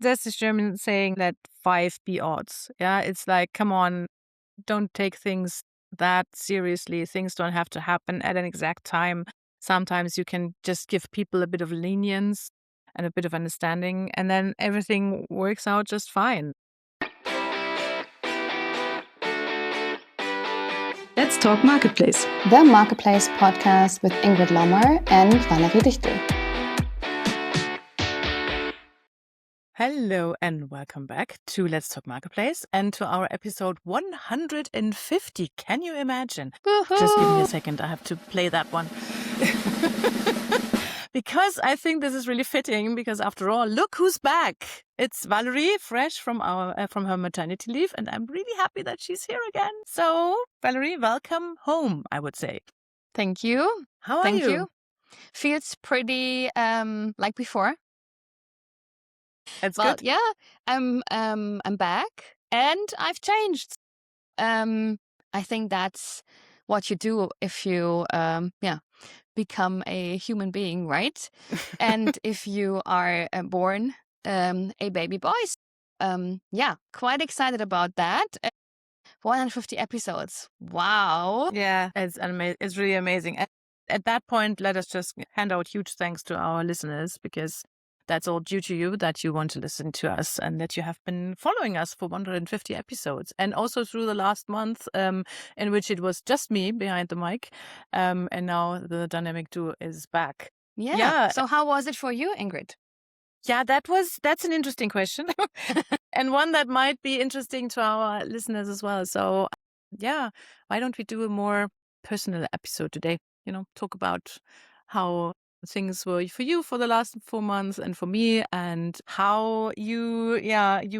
there's this German saying that five be odds. Yeah, it's like, come on, don't take things that seriously. Things don't have to happen at an exact time. Sometimes you can just give people a bit of lenience and a bit of understanding, and then everything works out just fine. Let's Talk Marketplace. The Marketplace podcast with Ingrid Lommer and Valerie Dichtel. Hello and welcome back to Let's Talk Marketplace and to our episode 150. Can you imagine? Woo-hoo! Just give me a second. I have to play that one. Because I think this is really fitting, because after all, look who's back. It's Valerie, fresh from her maternity leave, and I'm really happy that she's here again. So, Valerie, welcome home, I would say. Thank you. How are Thank you? you. Feels pretty like before. That's Well, good. yeah, I'm back and I've changed. I think that's what you do if you become a human being, right? And if you are born a baby boy. Quite excited about that. 150 episodes. Wow. Yeah, it's really amazing. At that point, let us just hand out huge thanks to our listeners, because that's all due to you, that you want to listen to us and that you have been following us for 150 episodes. And also through the last month, in which it was just me behind the mic. And now the dynamic duo is back. Yeah. So how was it for you, Ingrid? Yeah, that's an interesting question. And one that might be interesting to our listeners as well. So, yeah, why don't we do a more personal episode today? Talk about how things were for you for the last 4 months and for me, and how you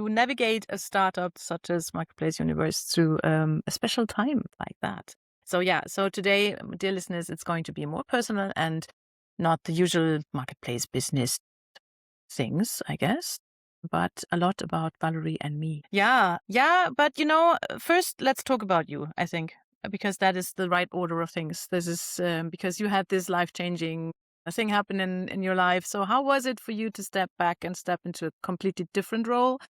navigate a startup such as Marketplace Universe through a special time like that. So today, dear listeners, it's going to be more personal and not the usual marketplace business things, I guess, but a lot about Valerie and me. Yeah. But first let's talk about you, I think, because that is the right order of things. This is because you had this life-changing thing happen in your life. So how was it for you to step back and step into a completely different role?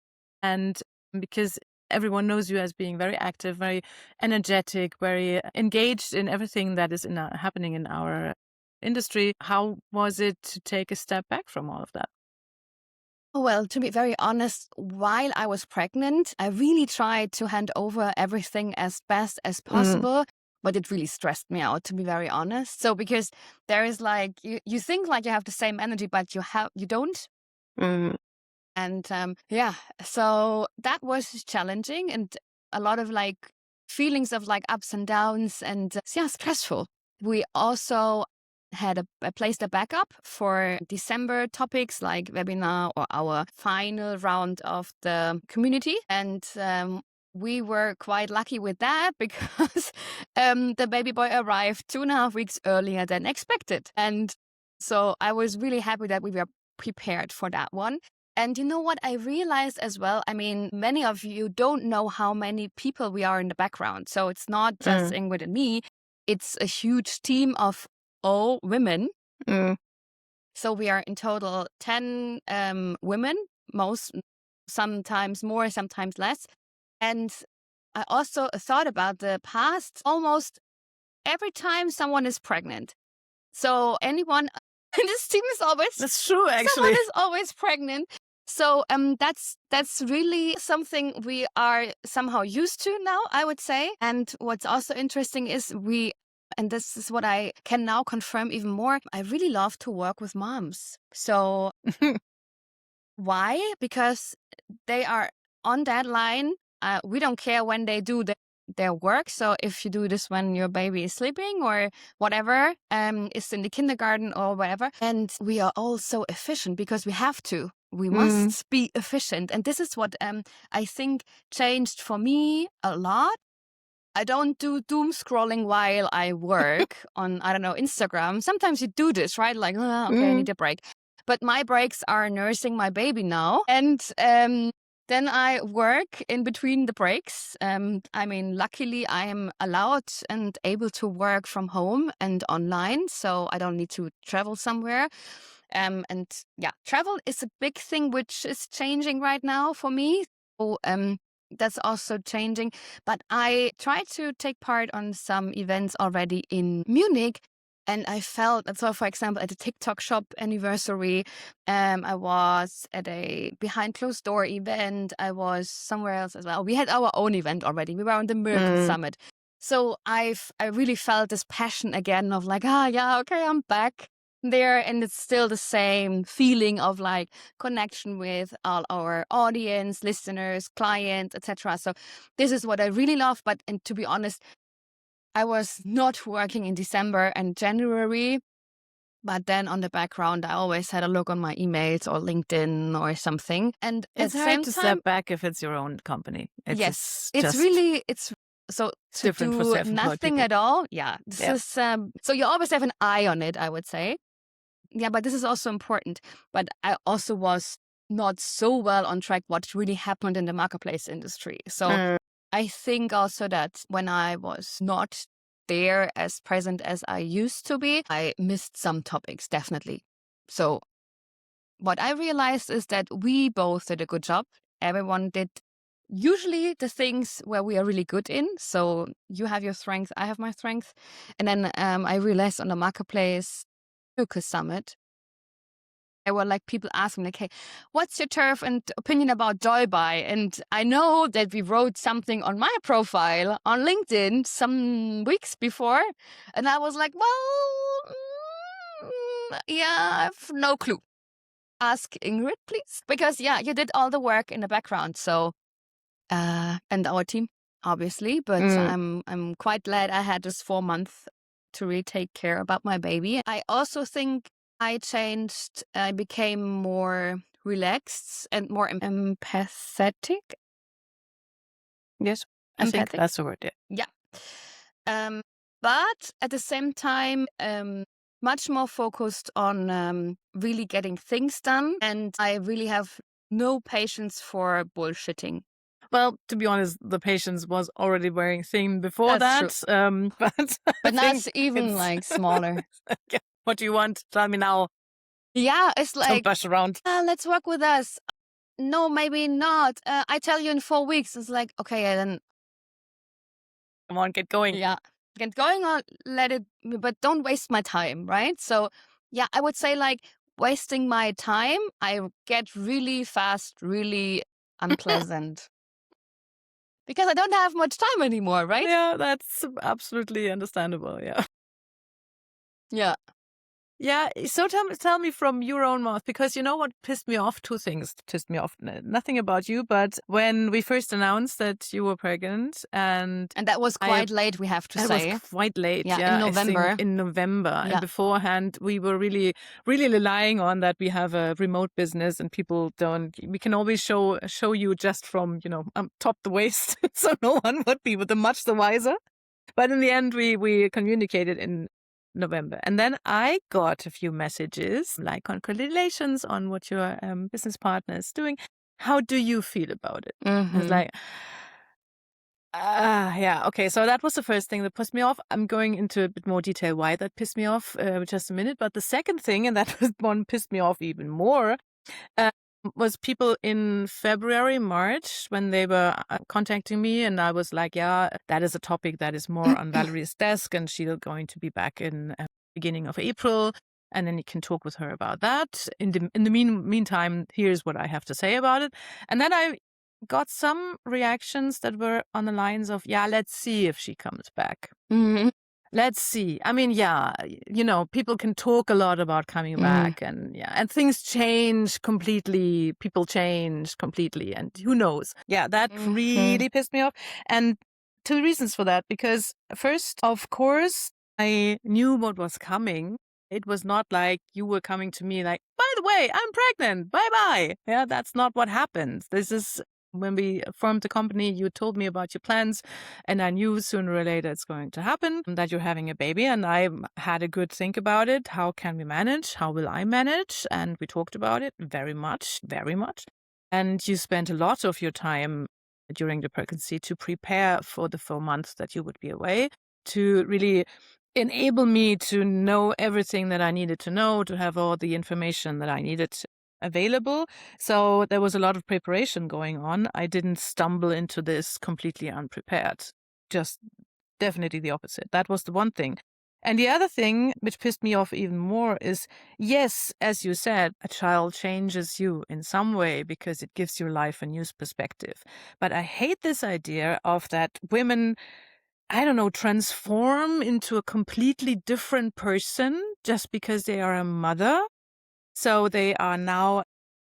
And because everyone knows you as being very active, very energetic, very engaged in everything that is happening in our industry, how was it to take a step back from all of that? Well, to be very honest, while I was pregnant, I really tried to hand over everything as best as possible. But it really stressed me out, to be very honest. So because there is like, you think like you have the same energy, but you don't. And so that was challenging, and a lot of like feelings of like ups and downs, and stressful. We also had placed a backup for December topics like webinar or our final round of the community. And we were quite lucky with that, because the baby boy arrived 2.5 weeks earlier than expected. And so I was really happy that we were prepared for that one. And you know what I realized as well? I mean, many of you don't know how many people we are in the background. So it's not just Ingrid and me. It's a huge team of all women. So we are in total 10 women, sometimes more, sometimes less. And I also thought about the past. Almost every time someone is pregnant. So anyone in this team is always... That's true, actually. Someone is always pregnant. So that's really something we are somehow used to now, I would say. And what's also interesting is and this is what I can now confirm even more, I really love to work with moms. So why? Because they are on deadline. We don't care when they do their work. So if you do this when your baby is sleeping or whatever, is in the kindergarten or whatever. And we are all so efficient because we have to. We must be efficient. And this is what I think changed for me a lot. I don't do doom scrolling while I work on, I don't know, Instagram. Sometimes you do this, right? Like, okay, I need a break. But my breaks are nursing my baby now. And then I work in between the breaks. I mean, luckily, I am allowed and able to work from home and online. So I don't need to travel somewhere. And yeah, travel is a big thing which is changing right now for me. So that's also changing. But I tried to take part on some events already in Munich. And I felt, so for example, at the TikTok shop anniversary, I was at a behind closed door event. I was somewhere else as well. We had our own event already. We were on the Miracle Summit. So I really felt this passion again of like, yeah, okay, I'm back there. And it's still the same feeling of like connection with all our audience, listeners, clients, etc. So this is what I really love. But and to be honest, I was not working in December and January, but then on the background, I always had a look on my emails or LinkedIn or something. And It's at the hard same to time, step back if it's your own company. yes, It's it's just really, it's so to different for do self-employed nothing people. at all. Yeah, this Yeah. is, so you always have an eye on it, I would say. Yeah, but this is also important. But I also was not so well on track what really happened in the marketplace industry. So I think also that when I was not there as present as I used to be, I missed some topics, definitely. So what I realized is that we both did a good job. Everyone did usually the things where we are really good in. So you have your strength, I have my strength. And then I realized on the marketplace Focus Summit, there were like people asking like, hey, what's your turf and opinion about Joybuy? And I know that we wrote something on my profile on LinkedIn some weeks before. And I was like, well, yeah, I have no clue. Ask Ingrid, please. Because yeah, you did all the work in the background. So, and our team, obviously, but I'm quite glad I had this 4 months to really take care about my baby. I also think I changed. I became more relaxed and more empathetic. Yes, I think Empathic. that's the word. Yeah. Yeah. But at the same time, much more focused on really getting things done. And I really have no patience for bullshitting. Well, to be honest, the patience was already wearing thin before That's that. But I But now think it's even like smaller. Yeah. What do you want? Tell me now. Yeah, it's Don't like, push around. let's work with us. No, maybe not. I tell you in 4 weeks. It's like, okay, then Come on, get going. yeah, get going on, let it, but don't waste my time, right? So yeah, I would say like wasting my time, I get really fast, really unpleasant because I don't have much time anymore, right? Yeah, that's absolutely understandable. Yeah. Yeah. Yeah. So tell me from your own mouth, because you know what pissed me off? Two things pissed me off. Nothing about you, but when we first announced that you were pregnant, and And that was quite late, we have to that say. was quite late. Yeah, Yeah, in I think November. in November. Yeah. And beforehand, we were really, really relying on that we have a remote business and people don't. We can always show you just from top the waist, so no one would be much the wiser. But in the end, we communicated in November. And then I got a few messages like, congratulations on what your business partner is doing. How do you feel about it? I was like, yeah, okay. So that was the first thing that pissed me off. I'm going into a bit more detail why that pissed me off just a minute. But the second thing, and that one pissed me off even more, was people in February, March, when they were contacting me, and I was like, yeah, that is a topic that is more on Valerie's desk, and she's going to be back in beginning of April, and then you can talk with her about that. In the meantime, here's what I have to say about it. And then I got some reactions that were on the lines of, yeah, let's see if she comes back. Let's see. I mean, yeah, people can talk a lot about coming back, and things change completely. People change completely, and who knows? Yeah, that really pissed me off. And two reasons for that, because first, of course, I knew what was coming. It was not like you were coming to me like, by the way, I'm pregnant. Bye-bye. Yeah, that's not what happens. This is when we formed the company, you told me about your plans, and I knew sooner or later it's going to happen, that you're having a baby. And I had a good think about it. How can we manage? How will I manage? And we talked about it very much, very much. And you spent a lot of your time during the pregnancy to prepare for the 4 months that you would be away, to really enable me to know everything that I needed to know, to have all the information that I needed available. So there was a lot of preparation going on. I didn't stumble into this completely unprepared. Just definitely the opposite. That was the one thing. And the other thing, which pissed me off even more, is yes, as you said, a child changes you in some way because it gives your life a new perspective. But I hate this idea of that women, I don't know, transform into a completely different person just because they are a mother. So they are now,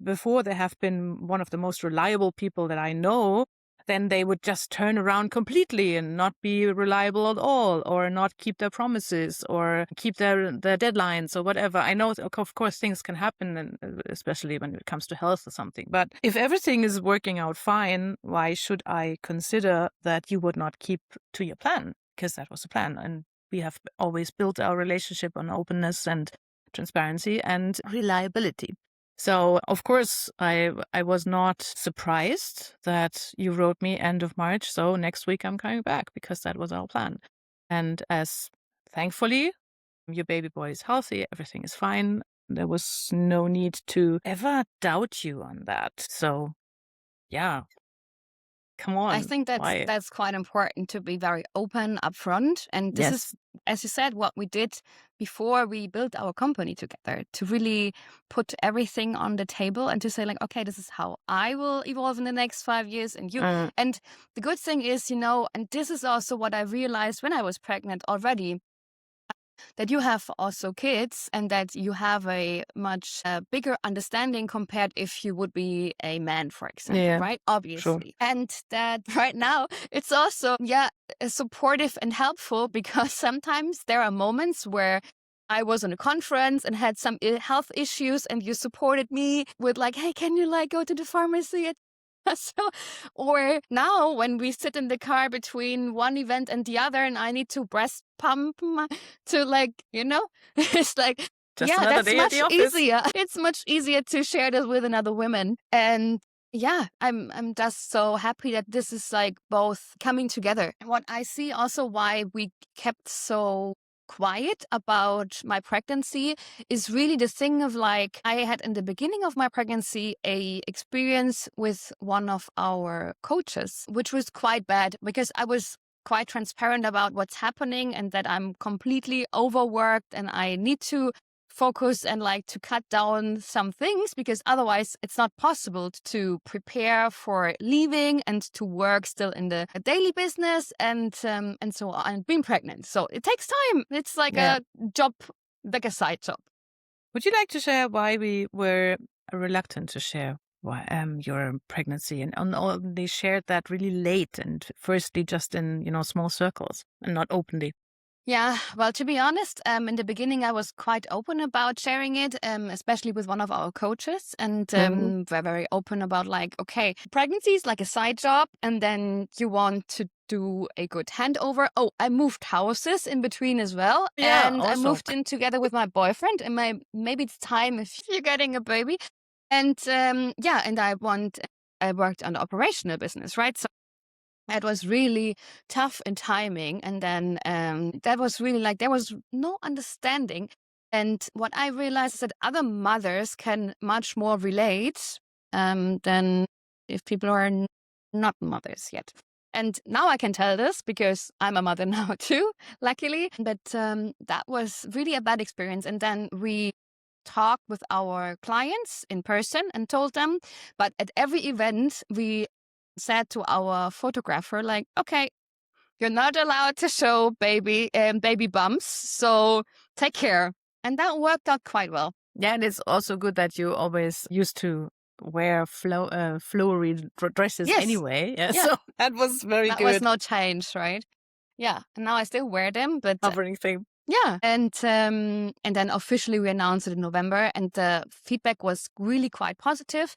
before they have been one of the most reliable people that I know, then they would just turn around completely and not be reliable at all, or not keep their promises, or keep their deadlines, or whatever. I know, of course, things can happen, and especially when it comes to health or something. But if everything is working out fine, why should I consider that you would not keep to your plan? Because that was the plan. And we have always built our relationship on openness and transparency and reliability. So, of course, I was not surprised that you wrote me end of March. So next week I'm coming back, because that was our plan. And as thankfully your baby boy is healthy, everything is fine. There was no need to ever doubt you on that. So yeah, come I on. think Why? that's quite important to be very open upfront. And this Yes. is, as you said, what we did before we built our company together, to really put everything on the table and to say, like, okay, this is how I will evolve in the next 5 years, and you. Mm, And the good thing is, and this is also what I realized when I was pregnant already, that you have also kids and that you have a much bigger understanding compared if you would be a man, for example, yeah, right? sure. Obviously. And that right now it's also, supportive and helpful, because sometimes there are moments where I was on a conference and had some health issues, and you supported me with like, hey, can you like go to the pharmacy? So, or now when we sit in the car between one event and the other, and I need to breast pump to like, it's like, Just yeah, another that's day at much the office. easier. It's much easier to share this with another woman. And yeah, I'm just so happy that this is like both coming together. What I see also why we kept so quiet about my pregnancy is really the thing of like, I had in the beginning of my pregnancy a experience with one of our coaches, which was quite bad, because I was quite transparent about what's happening and that I'm completely overworked and I need to focus and like to cut down some things, because otherwise it's not possible to prepare for leaving and to work still in the daily business and so on, and being pregnant. So it takes time. It's like Yeah. a job, like a side job. Would you like to share why we were reluctant to share your pregnancy, and only shared that really late, and firstly just in small circles and not openly? Yeah, well, to be honest, in the beginning, I was quite open about sharing it, especially with one of our coaches. And Mm. we're very open about like, okay, pregnancy is like a side job, and then you want to do a good handover. Oh, I moved houses in between as well. Yeah, And I also. moved in together with my boyfriend, and maybe it's time if you're getting a baby. And and I worked on the operational business, right? So it was really tough in timing. And then that was really like, there was no understanding. And what I realized is that other mothers can much more relate than if people are not mothers yet. And now I can tell this because I'm a mother now too, luckily. But that was really a bad experience. And then we talked with our clients in person and told them, but at every event, we said to our photographer, like, okay, you're not allowed to show baby bumps, so take care. And that worked out quite well. Yeah, and it's also good that you always used to wear flowery dresses Yes. anyway. Yeah, Yeah. so that was very That was good. no change, right? Yeah. And now I still wear them, but Covering thing. yeah. And then officially we announced it in November, and the feedback was really quite positive.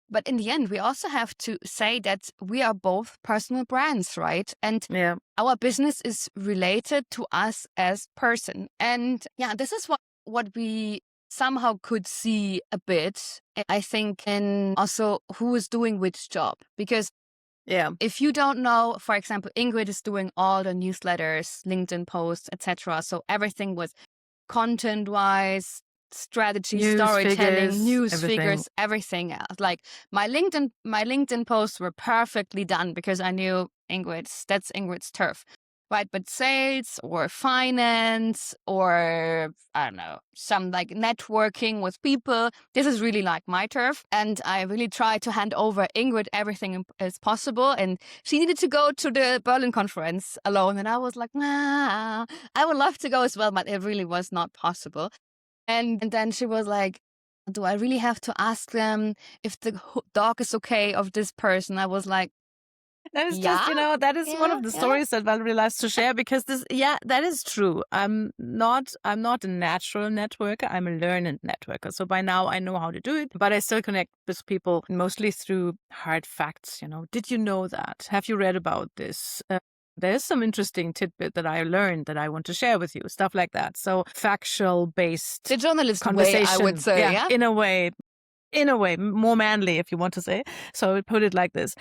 But in the end, we also have to say that we are both personal brands, right? And Yeah. our business is related to us as person. And yeah, this is what we somehow could see a bit, I think, in also who is doing which job. Because Yeah. If you don't know, for example, Ingrid is doing all the newsletters, LinkedIn posts, etc. So everything was content-wise, strategy, News storytelling, figures, news everything. figures, everything else. Like my LinkedIn posts were perfectly done because I knew that's Ingrid's turf. Right, but sales or finance or I don't know, some like networking with people, this is really like my turf. And I really tried to hand over Ingrid everything as possible. And she needed to go to the Berlin conference alone. And I was like, nah, I would love to go as well, but it really was not possible. And then she was like, do I really have to ask them if the dog is okay of this person? I was like, That is yeah, just, that is one yeah, of the yeah. stories that Valerie likes to share because that is true. I'm not a natural networker. I'm a learned networker. So by now I know how to do it, but I still connect with people mostly through hard facts. Did you know that? Have you read about this? There's some interesting tidbit that I learned that I want to share with you, stuff like that. So factual based The journalist way, conversation. I would say, yeah? In a way, more manly, if you want to say. So put it like this.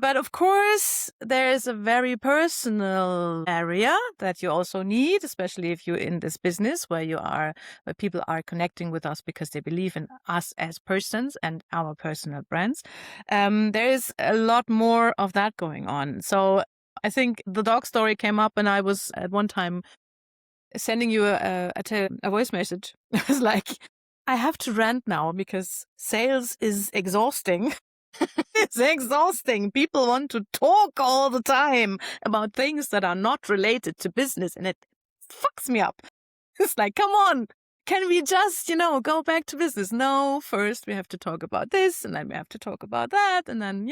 But of course, there's a very personal area that you also need, especially if you're in this business where people are connecting with us because they believe in us as persons and our personal brands. There is a lot more of that going on. So I think the dog story came up and I was at one time sending you a voice message. I was like, I have to rant now because sales is exhausting. It's exhausting. People want to talk all the time about things that are not related to business, and it fucks me up. It's like, come on, can we just, go back to business? No, first we have to talk about this, and then we have to talk about that, and then,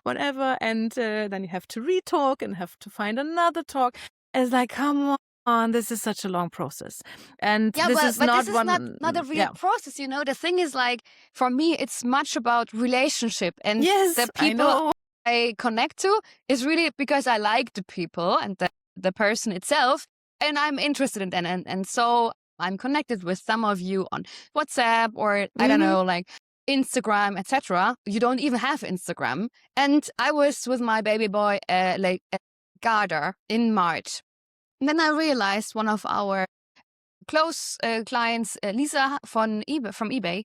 whatever. And then you have to re-talk and have to find another talk. It's like, come on, this is such a long process. And this is not this one. is not a real process, The thing is like, for me, it's much about relationship. And Yes, the I people know. I connect to is really because I like the people and the person itself. And I'm interested in them. And so I'm connected with some of you on WhatsApp or I don't know, like Instagram, etc. You don't even have Instagram. And I was with my baby boy, Garda in March. And then I realized one of our close clients, Lisa from eBay,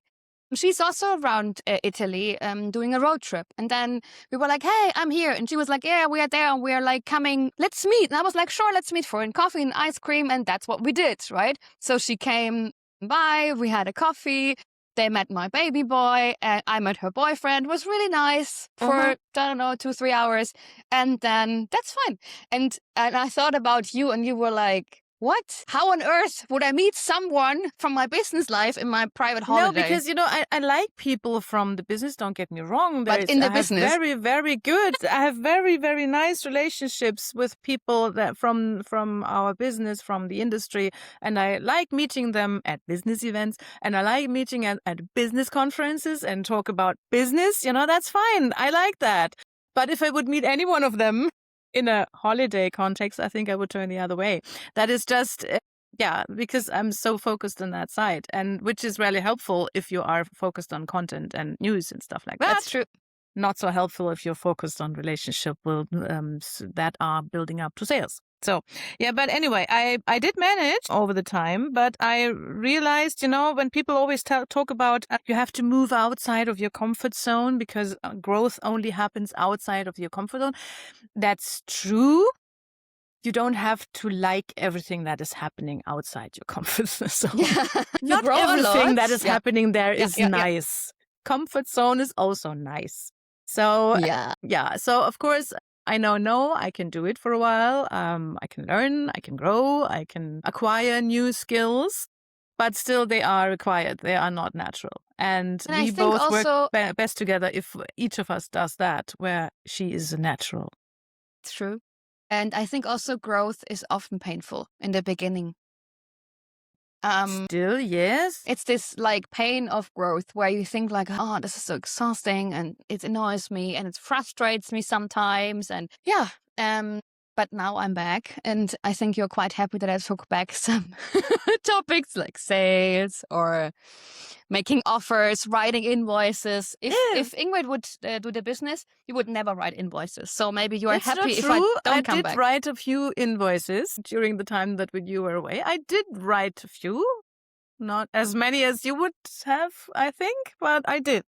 she's also around Italy doing a road trip. And then we were like, hey, I'm here. And she was like, yeah, we are there. And we are like coming, let's meet. And I was like, sure, let's meet for coffee and ice cream. And that's what we did, right? So she came by, we had a coffee. They met my baby boy, and I met her boyfriend. It was really nice for, I don't know, 2-3 hours. And then that's fine. And I thought about you, and you were like, what? How on earth would I meet someone from my business life in my private holiday? No, because, I like people from the business, don't get me wrong. But in the I business. have very, very good. I have very, very nice relationships with people that from our business, from the industry. And I like meeting them at business events. And I like meeting at business conferences and talk about business. That's fine. I like that. But if I would meet any one of them in a holiday context, I think I would turn the other way. That is just, because I'm so focused on that side, and which is really helpful if you are focused on content and news and stuff like that. That's true. Not so helpful if you're focused on relationship that are building up to sales. So, but anyway, I did manage over the time, but I realized, when people always talk about you have to move outside of your comfort zone because growth only happens outside of your comfort zone. That's true. You don't have to like everything that is happening outside your comfort zone. Not everything that is happening there is nice. Comfort zone is also nice. So, so of course, I know I can do it for a while. I can learn, I can grow, I can acquire new skills, but still they are required. They are not natural. And we both work best together if each of us does that, where she is a natural. True. And I think also growth is often painful in the beginning. Still, yes. It's this like pain of growth where you think like, oh, this is so exhausting and it annoys me and it frustrates me sometimes. And But now I'm back, and I think you're quite happy that I took back some topics like sales or making offers, writing invoices. Yeah, If Ingrid would do the business, you would never write invoices. So maybe you are it's not happy if I true. I don't come did back. write a few invoices during the time that you were away. I did write a few, not as many as you would have, I think, but I did.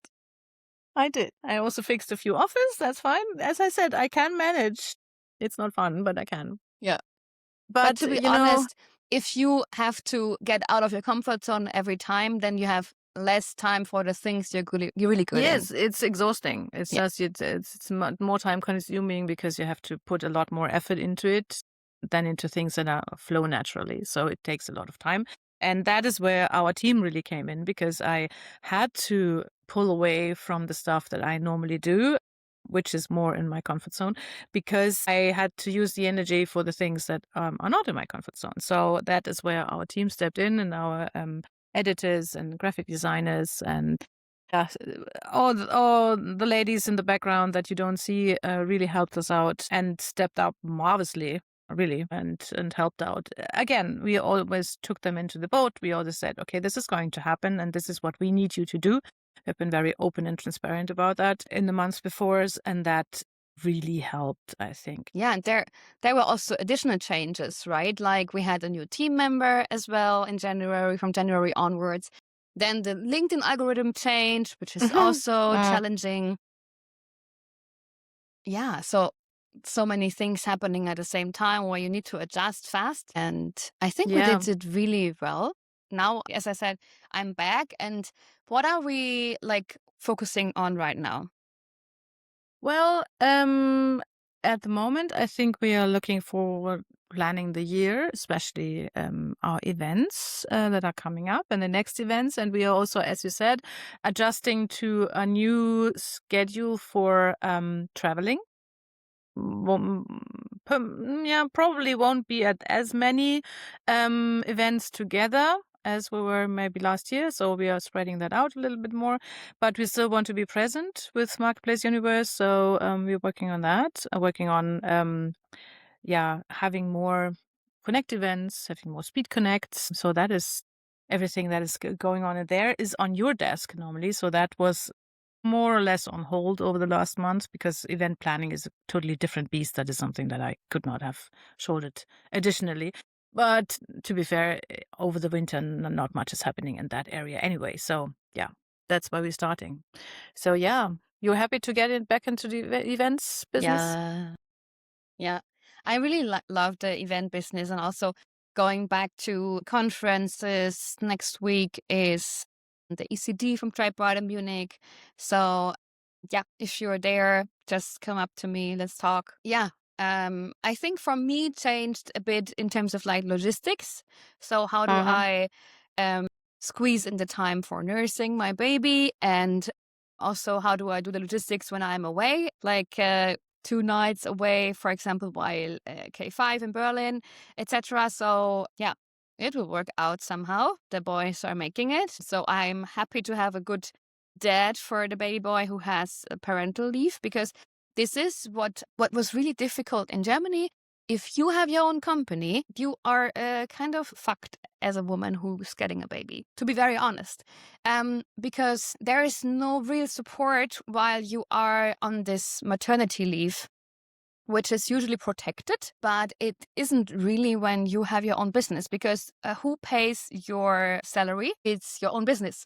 I did. I also fixed a few offers. That's fine. As I said, I can manage. It's not fun, but I can. Yeah. But But, to be honest, if you have to get out of your comfort zone every time, then you have less time for the things you're really good in. yes, it's exhausting. It's Yeah. just, it's more time consuming because you have to put a lot more effort into it than into things that flow naturally. So it takes a lot of time. And that is where our team really came in, because I had to pull away from the stuff that I normally do, which is more in my comfort zone, because I had to use the energy for the things that are not in my comfort zone. So that is where our team stepped in, and our editors and graphic designers and all the ladies in the background that you don't see really helped us out and stepped up marvelously, really, and helped out. Again, we always took them into the boat. We always said, okay, this is going to happen and this is what we need you to do. We've been very open and transparent about that in the months before, and that really helped, I think. Yeah, and there were also additional changes, right? Like we had a new team member as well in January, from January onwards. Then the LinkedIn algorithm changed, which is also challenging. Yeah, so many things happening at the same time where you need to adjust fast. And I think we Yeah. did it really well. Now, as I said, I'm back. And what are we like focusing on right now? Well, at the moment, I think we are looking forward planning the year, especially our events that are coming up and the next events. And we are also, as you said, adjusting to a new schedule for traveling. Probably won't be at as many events together as we were maybe last year. So we are spreading that out a little bit more, but we still want to be present with Marketplace Universe. So we're working on that, working on having more connect events, having more speed connects. So that is everything that is going on in there is on your desk normally. So that was more or less on hold over the last month, because event planning is a totally different beast. That is something that I could not have shouldered additionally. But to be fair, over the winter, not much is happening in that area anyway. So yeah, that's why we're starting. So yeah, you're happy to get it back into the events business? Yeah. Yeah. I really love the event business, and also going back to conferences. Next week is the ECD from Tribe in Munich. So yeah, if you're there, just come up to me. Let's talk. Yeah. I think for me changed a bit in terms of like logistics. So how do I squeeze in the time for nursing my baby, and also how do I do the logistics when I'm away? Like 2 nights away, for example, while K5 in Berlin, etc. So yeah, it will work out somehow. The boys are making it. So I'm happy to have a good dad for the baby boy who has a parental leave, because this is what was really difficult in Germany. If you have your own company, you are kind of fucked as a woman who's getting a baby, to be very honest, because there is no real support while you are on this maternity leave, which is usually protected, but it isn't really when you have your own business, because who pays your salary? It's your own business.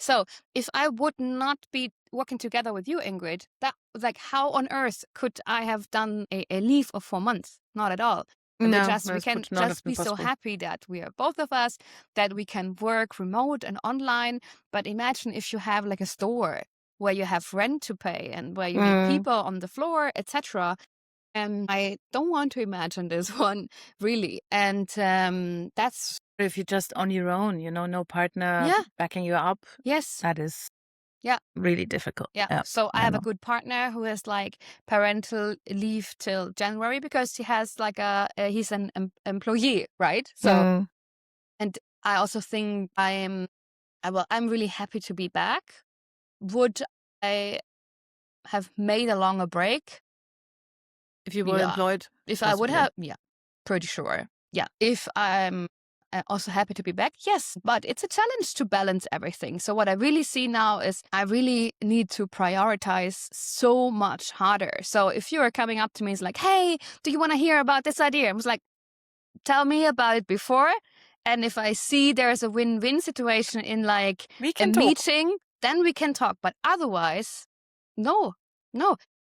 So if I would not be working together with you, Ingrid, that like how on earth could I have done a leave of 4 months? Not at all. We No, can would not have just been be so possible. happy that we are both of us, that we can work remote and online. But imagine if you have like a store where you have rent to pay and where you need people on the floor, etc. And I don't want to imagine this one really. And that's If you're just on your own, no partner yeah, backing you up, yes, that is yeah. really difficult. Yeah. Yeah, So I I have a know. good partner who has like parental leave till January, because he has like he's an employee, right? So, and I also think I'm really happy to be back. Would I have made a longer break? If you were Yeah. employed, If I would possibly. have, yeah, pretty sure. Yeah. If I'm also happy to be back, yes, but it's a challenge to balance everything. So what I really see now is I really need to prioritize so much harder. So if you are coming up to me, it's like, hey, do you want to hear about this idea? I was like, tell me about it before. And if I see there's a win-win situation in like We a can talk. meeting, then we can talk. But otherwise, no.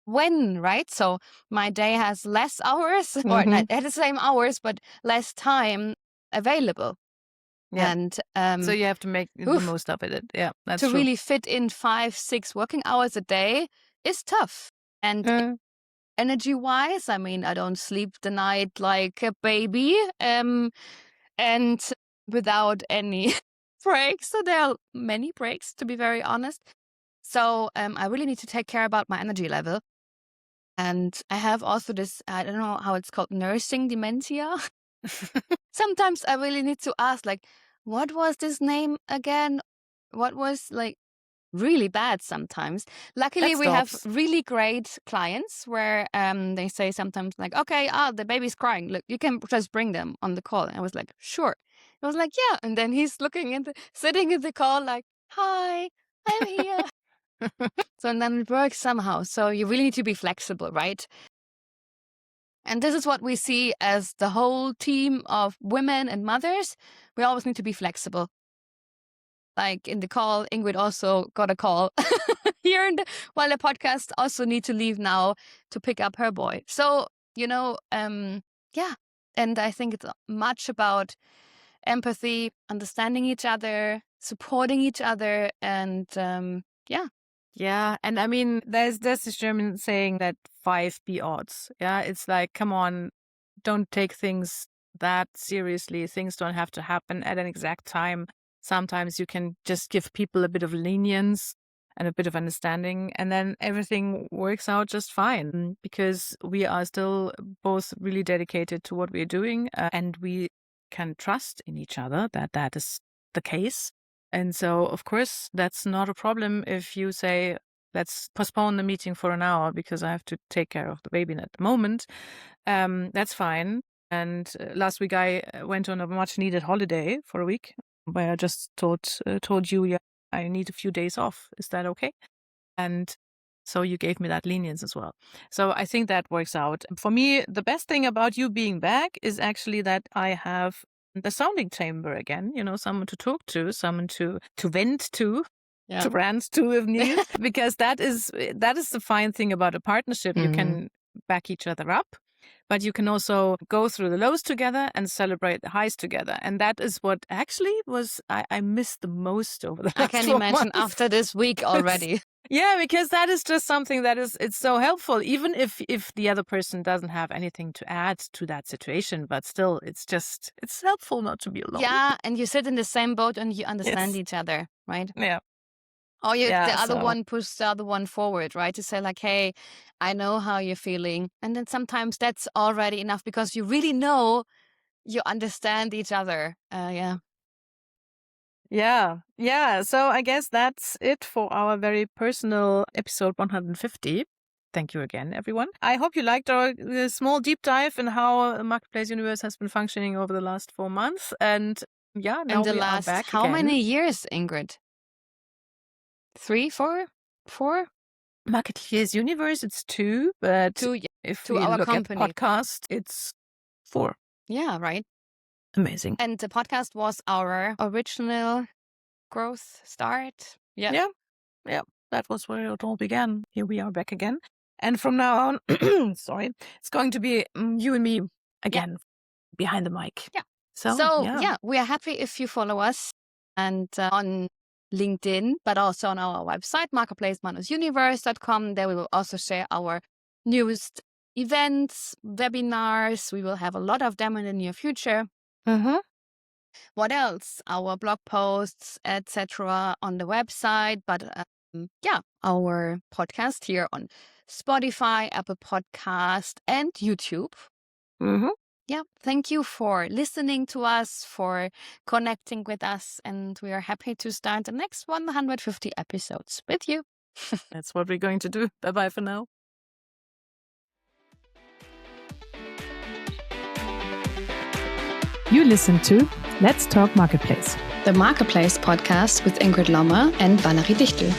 When, right? So my day has less hours, or Mhm. at the same hours, but less time available. Yeah. And So you have to make the oof, most of it. Yeah, that's to true. really fit in 5-6 working hours a day is tough. And Uh, energy-wise, I mean, I don't sleep the night like a baby, and without any breaks. So there are many breaks, to be very honest. So I really need to take care about my energy level. And I have also this, I don't know how it's called, nursing dementia. Sometimes I really need to ask, like, what was this name again? What was like really bad sometimes. Luckily, that we have stops. really great clients where they say sometimes like, okay, the baby's crying. Look, you can just bring them on the call. And I was like, sure. I was like, yeah. And then he's sitting in the call like, hi, I'm here. So and then it works somehow. So you really need to be flexible, right? And this is what we see as the whole team of women and mothers. We always need to be flexible. Like in the call, Ingrid also got a call here while the podcast also need to leave now to pick up her boy. So, yeah. And I think it's much about empathy, understanding each other, supporting each other, and yeah. Yeah, and I mean, there's this German saying that 5 be odds. Yeah, it's like, come on, don't take things that seriously. Things don't have to happen at an exact time. Sometimes you can just give people a bit of lenience and a bit of understanding, and then everything works out just fine because we are still both really dedicated to what we're doing, and we can trust in each other that that is the case. And so, of course, that's not a problem if you say, let's postpone the meeting for an hour because I have to take care of the baby at the moment. That's fine. And last week I went on a much needed holiday for a week where I just told Julia I need a few days off. Is that okay? And so you gave me that lenience as well. So I think that works out. For me, the best thing about you being back is actually that I have the sounding chamber again, someone to talk to, someone to vent to, Yeah. to rant to if needed, because that is the fine thing about a partnership. You can back each other up, but you can also go through the lows together and celebrate the highs together. And that is what actually was I missed the most over the I last can 4 imagine months. after this week already. Yeah, because that is just something that it's so helpful, even if the other person doesn't have anything to add to that situation, but still it's helpful not to be alone. Yeah, and you sit in the same boat and you understand Yes. each other, right? Yeah. Or the Yeah. other So one pushes the other one forward, right? To say like, hey, I know how you're feeling. And then sometimes that's already enough because you really know you understand each other. Yeah. yeah. Yeah. So I guess that's it for our very personal episode 150. Thank you again, everyone. I hope you liked our small deep dive in how Marketplace Universe has been functioning over the last 4 months. And yeah, now And the we are last, back how again. many years, Ingrid? 3, 4, 4? Marketplace Universe, it's 2, but 2, yeah. if To we our look company. at the podcast, it's 4. Yeah, right. Amazing. And the podcast was our original growth start. Yeah. Yeah. Yeah. That was where it all began. Here we are back again. And from now on, sorry, it's going to be you and me again behind the mic. Yeah. So, yeah, we are happy if you follow us and on LinkedIn, but also on our website, marketplace-universe.com. There we will also share our newest events, webinars. We will have a lot of them in the near future. Mm-hmm. What else? Our blog posts, etc. on the website, but yeah, our podcast here on Spotify, Apple Podcast, and YouTube. Mm-hmm. Yeah, thank you for listening to us, for connecting with us, and we are happy to start the next 150 episodes with you. That's what we're going to do. Bye-bye for now. You listen to Let's Talk Marketplace, the Marketplace podcast with Ingrid Lommer and Valerie Dichtel.